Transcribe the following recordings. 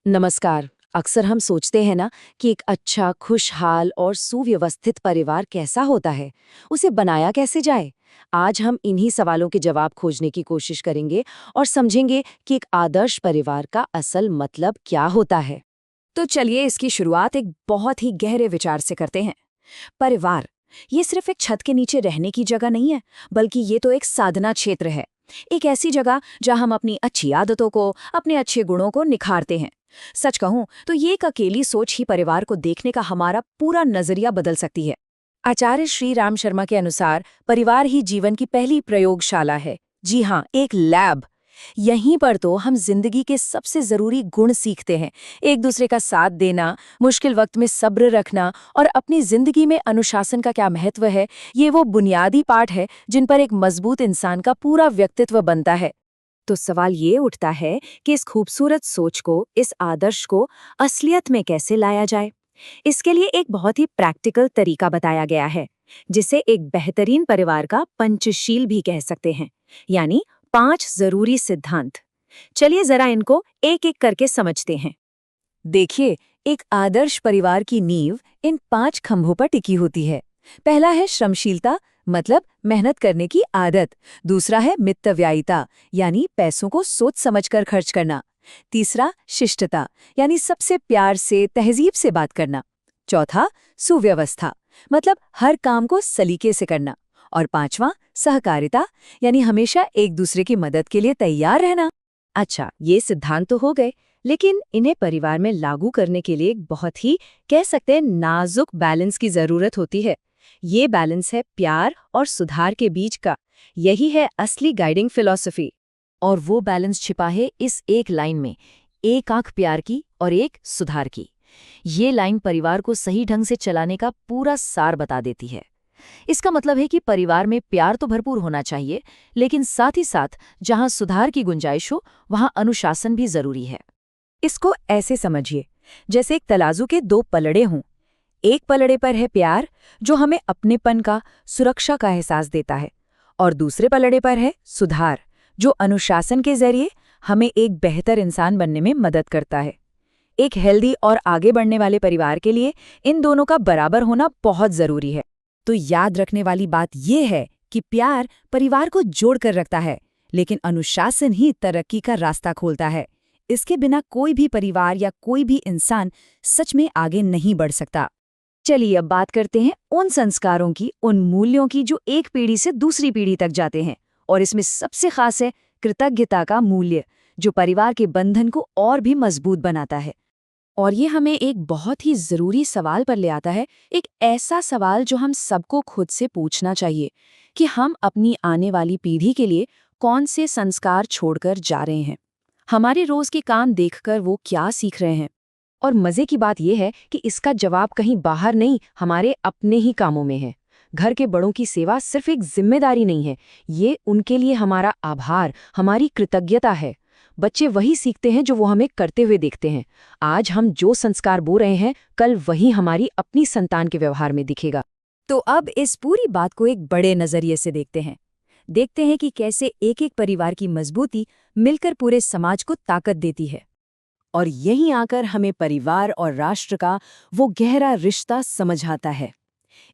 नमस्कार। अक्सर हम सोचते हैं ना कि एक अच्छा, खुशहाल और सुव्यवस्थित परिवार कैसा होता है, उसे बनाया कैसे जाए। आज हम इन्हीं सवालों के जवाब खोजने की कोशिश करेंगे और समझेंगे कि एक आदर्श परिवार का असल मतलब क्या होता है। तो चलिए इसकी शुरुआत एक बहुत ही गहरे विचार से करते हैं। परिवार ये सिर्फ एक छत के नीचे रहने की जगह नहीं है, बल्कि ये तो एक साधना क्षेत्र है। एक ऐसी जगह जहां हम अपनी अच्छी आदतों को, अपने अच्छे गुणों को निखारते हैं। सच कहूं तो ये एक अकेली सोच ही परिवार को देखने का हमारा पूरा नजरिया बदल सकती है। आचार्य श्री राम शर्मा के अनुसार परिवार ही जीवन की पहली प्रयोगशाला है। जी हाँ, एक लैब। यहीं पर तो हम जिंदगी के सबसे जरूरी गुण सीखते हैं। एक दूसरे का साथ देना, मुश्किल वक्त में सब्र रखना और अपनी जिंदगी में अनुशासन का क्या महत्व है, ये वो बुनियादी पाठ है जिन पर एक मजबूत इंसान का पूरा व्यक्तित्व बनता है। तो सवाल ये उठता है कि इस खूबसूरत सोच को, इस आदर्श को असलियत में कैसे लाया जाए। इसके लिए एक बहुत ही प्रैक्टिकल तरीका बताया गया है, जिसे एक बेहतरीन परिवार का पंचशील भी कह सकते हैं, यानी 5 जरूरी सिद्धांत। चलिए जरा इनको एक एक करके समझते हैं। देखिए, एक आदर्श परिवार की नींव इन 5 खंभों पर टिकी होती है। पहला है श्रमशीलता, मतलब मेहनत करने की आदत। दूसरा है मितव्ययिता, यानी पैसों को सोच समझकर खर्च करना। तीसरा शिष्टता, यानी सबसे प्यार से, तहजीब से बात करना। चौथा सुव्यवस्था, मतलब हर काम को सलीके से करना। और पांचवा सहकारिता, यानी हमेशा एक दूसरे की मदद के लिए तैयार रहना। अच्छा, ये सिद्धांत तो हो गए, लेकिन इन्हें परिवार में लागू करने के लिए एक बहुत ही, कह सकते हैं, नाजुक बैलेंस की जरूरत होती है। ये बैलेंस है प्यार और सुधार के बीच का। यही है असली गाइडिंग फिलॉसफी। और वो बैलेंस छिपा है इस एक लाइन में, एक आंख प्यार की और एक सुधार की। ये लाइन परिवार को सही ढंग से चलाने का पूरा सार बता देती है। इसका मतलब है कि परिवार में प्यार तो भरपूर होना चाहिए, लेकिन साथ ही साथ जहां सुधार की गुंजाइश हो, वहां अनुशासन भी जरूरी है। इसको ऐसे समझिए, जैसे एक तराजू के 2 पलड़े हों। एक पलड़े पर है प्यार, जो हमें अपनेपन का, सुरक्षा का एहसास देता है, और दूसरे पलड़े पर है सुधार, जो अनुशासन के जरिए हमें एक बेहतर इंसान बनने में मदद करता है। एक हेल्दी और आगे बढ़ने वाले परिवार के लिए इन दोनों का बराबर होना बहुत जरूरी है। तो याद रखने वाली बात यह है कि प्यार परिवार को जोड़कर रखता है, लेकिन अनुशासन ही तरक्की का रास्ता खोलता है। इसके बिना कोई भी परिवार या कोई भी इंसान सच में आगे नहीं बढ़ सकता। चलिए अब बात करते हैं उन संस्कारों की, उन मूल्यों की जो एक पीढ़ी से दूसरी पीढ़ी तक जाते हैं। और इसमें सबसे खास है कृतज्ञता का मूल्य, जो परिवार के बंधन को और भी मजबूत बनाता है। और ये हमें एक बहुत ही जरूरी सवाल पर ले आता है, एक ऐसा सवाल जो हम सबको खुद से पूछना चाहिए कि हम अपनी आने वाली पीढ़ी के लिए कौन से संस्कार छोड़कर जा रहे हैं। हमारे रोज के काम देखकर वो क्या सीख रहे हैं। और मजे की बात यह है कि इसका जवाब कहीं बाहर नहीं, हमारे अपने ही कामों में है। घर के बड़ों की सेवा सिर्फ एक जिम्मेदारी नहीं है, ये उनके लिए हमारा आभार, हमारी कृतज्ञता है। बच्चे वही सीखते हैं जो वो हमें करते हुए देखते हैं। आज हम जो संस्कार बो रहे हैं, कल वही हमारी अपनी संतान के व्यवहार में दिखेगा। तो अब इस पूरी बात को एक बड़े नजरिए से देखते हैं कि कैसे एक एक परिवार की मजबूती मिलकर पूरे समाज को ताकत देती है। और यहीं आकर हमें परिवार और राष्ट्र का वो गहरा रिश्ता समझ आता है।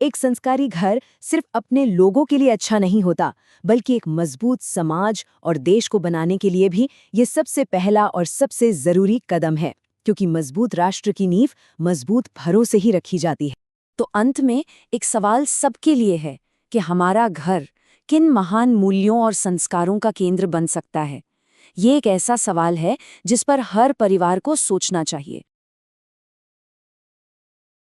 एक संस्कारी घर सिर्फ अपने लोगों के लिए अच्छा नहीं होता, बल्कि एक मजबूत समाज और देश को बनाने के लिए भी ये सबसे पहला और सबसे जरूरी कदम है, क्योंकि मजबूत राष्ट्र की नींव मजबूत घरों से ही रखी जाती है। तो अंत में एक सवाल सबके लिए है कि हमारा घर किन महान मूल्यों और संस्कारों का केंद्र बन सकता है। ये एक ऐसा सवाल है जिस पर हर परिवार को सोचना चाहिए।